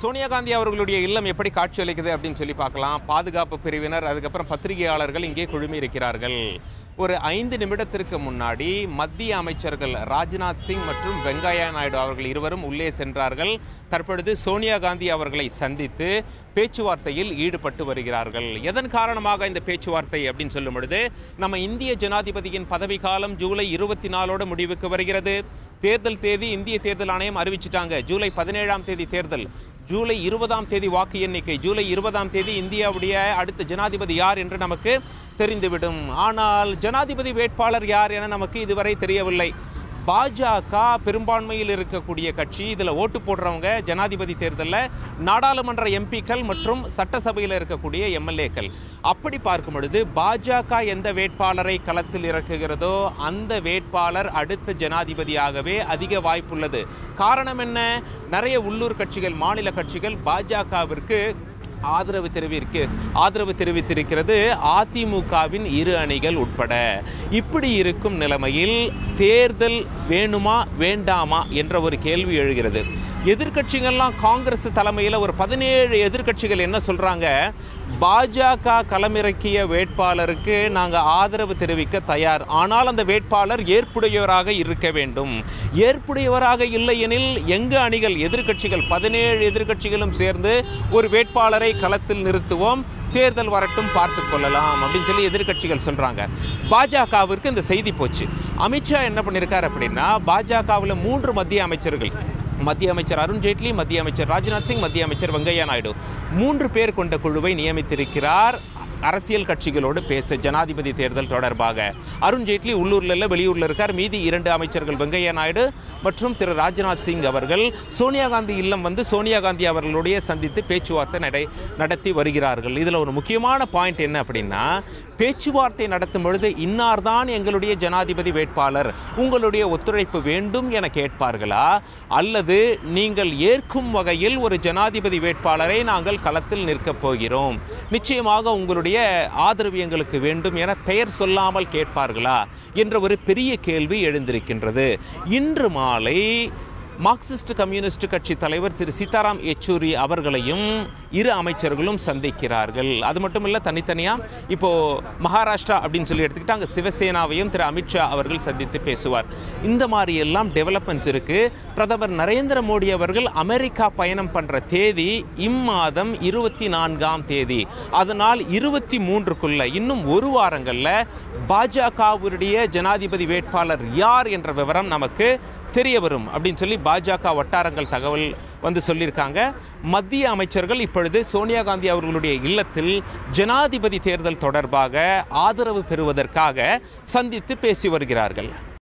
சோனியா காந்தி அவர்களுடைய இல்லம் எப்படி காட்சியளிக்குது அப்படின்னு சொல்லி பார்க்கலாம். பாதுகாப்பு பிரிவினர், அதுக்கப்புறம் பத்திரிகையாளர்கள் இங்கே குழுமி இருக்கிறார்கள். ஒரு 5 நிமிடத்திற்கு முன்னாடி மத்திய அமைச்சர்கள் ராஜ்நாத் சிங் மற்றும் வெங்கையா நாயுடு அவர்கள் இருவரும் உள்ளே சென்றார்கள். தற்பொழுது சோனியா காந்தி அவர்களை சந்தித்து பேச்சுவார்த்தையில் ஈடுபட்டு வருகிறார்கள். எதன் காரணமாக இந்த பேச்சுவார்த்தை அப்படின்னு சொல்லும் பொழுது, நம்ம இந்திய ஜனாதிபதியின் பதவிக்காலம் ஜூலை 24 முடிவுக்கு வருகிறது. தேர்தல் தேதி இந்திய தேர்தல் ஆணையம் அறிவிச்சிட்டாங்க. ஜூலை 17ஆம் தேதி தேர்தல், ஜூலை 20ஆம் தேதி வாக்கு எண்ணிக்கை, ஜூலை 20ஆம் தேதி இந்தியாவுடைய அடுத்த ஜனாதிபதி யார் என்று நமக்கு தெரிந்துவிடும். ஆனால் ஜனாதிபதி வேட்பாளர் யார் என நமக்கு இதுவரை தெரியவில்லை. பாஜக பெரும்பான்மையில் இருக்கக்கூடிய கட்சி. இதில் ஓட்டு போடுறவங்க ஜனாதிபதி தேர்தலில் நாடாளுமன்ற எம்பிக்கள் மற்றும் சட்டசபையில் இருக்கக்கூடிய எம்எல்ஏக்கள். அப்படி பார்க்கும் பொழுது பாஜக எந்த வேட்பாளரை களத்தில் இறக்குகிறதோ அந்த வேட்பாளர் அடுத்த ஜனாதிபதியாகவே அதிக வாய்ப்புள்ளது. காரணம் என்ன? நிறைய உள்ளூர் கட்சிகள், மாநில கட்சிகள் பாஜகவிற்கு ஆதரவு தெரிவித்திருக்கிறது. அதிமுகவின் 2 அணிகள் உட்பட. இப்படி இருக்கும் நிலைமையில் தேர்தல் வேணுமா வேண்டாமா என்ற ஒரு கேள்வி எழுகிறது. எதிர்கட்சிகள்லாம் காங்கிரஸ் தலைமையில் ஒரு 17 எதிர்கட்சிகள் என்ன சொல்றாங்க? பாஜக களமிறக்கிய வேட்பாளருக்கு நாங்கள் ஆதரவு தெரிவிக்க தயார், ஆனால் அந்த வேட்பாளர் ஏற்புடையவராக இருக்க வேண்டும். ஏற்புடையவராக இல்லை எனில் எங்க அணிகள், எதிர்கட்சிகள் 17 எதிர்கட்சிகளும் சேர்ந்து ஒரு வேட்பாளரை களத்தில் நிறுத்துவோம், தேர்தல் வரட்டும், பார்த்துக் கொள்ளலாம் அப்படின்னு சொல்லி எதிர்கட்சிகள் சொல்றாங்க. பாஜகவிற்கு இந்த செய்தி போச்சு. அமித்ஷா என்ன பண்ணியிருக்கார் அப்படின்னா, பாஜகவில் 3 மத்திய அமைச்சர்கள், மத்திய அமைச்சர் அருண்ஜேட்லி, மத்திய அமைச்சர் ராஜ்நாத் சிங், மத்திய அமைச்சர் வெங்கையா நாயுடு, 3 பேர் கொண்ட குழுவை நியமித்திருக்கிறார் அரசியல் கட்சிகளோடு பேச ஜனாதிபதி தேர்தல் தொடர்பாக. அருண்ஜேட்லி உள்ளூர்ல இல்ல, வெளியூர்ல இருக்கார். மீதி 2 அமைச்சர்கள் வெங்கையா நாயுடு மற்றும் திரு ராஜ்நாத் சிங் அவர்கள் சோனியா காந்தி இல்லம் வந்து சோனியா காந்தி அவர்களுடைய சந்தித்து பேச்சுவார்த்தை நடத்தி வருகிறார்கள். இதுல ஒரு முக்கியமான பாயிண்ட் என்ன அப்படின்னா, பேச்சுவார்த்தை நடத்தும் பொழுது இன்னார்தான் எங்களுடைய ஜனாதிபதி வேட்பாளர், உங்களுடைய ஒத்துழைப்பு வேண்டும் என கேட்பார்களா, அல்லது நீங்கள் ஏற்கும் வகையில் ஒரு ஜனாதிபதி வேட்பாளரை நாங்கள் களத்தில் நிற்கப் போகிறோம், நிச்சயமாக உங்களுடைய ஆதரவு எங்களுக்கு வேண்டும் என பெயர் சொல்லாமல் கேட்பார்களா என்ற ஒரு பெரிய கேள்வி எழுந்திருக்கின்றது. இன்று மாலை மார்க்சிஸ்ட் கம்யூனிஸ்ட் கட்சி தலைவர் திரு சீதாராம் யெச்சூரி அவர்களையும் 2 அமைச்சர்களும் சந்திக்கிறார்கள். அது மட்டும் இல்ல, தனித்தனியா இப்போ மகாராஷ்டிரா அப்படின்னு சொல்லி எடுத்துக்கிட்டு அங்கே சிவசேனாவையும் திரு அமித்ஷா அவர்கள் சந்தித்து பேசுவார். இந்த மாதிரி எல்லாம் டெவலப்மெண்ட்ஸ் இருக்கு. பிரதமர் நரேந்திர மோடி அவர்கள் அமெரிக்கா பயணம் பண்ற தேதி இம்மாதம் 24ஆம் தேதி. அதனால் 23க்குள்ள இன்னும் 1 வாரங்கள்ல பாஜகவுடைய ஜனாதிபதி வேட்பாளர் யார் என்ற விவரம் நமக்கு தெரிய வரும் அப்படின்னு சொல்லி பாஜக வட்டாரங்கள் தகவல் வந்து சொல்லியிருக்காங்க. மத்திய அமைச்சர்கள் இப்பொழுது சோனியா காந்தி அவர்களுடைய இல்லத்தில் ஜனாதிபதி தேர்தல் தொடர்பாக ஆதரவு பெறுவதற்காக சந்தித்து பேசி வருகிறார்கள்.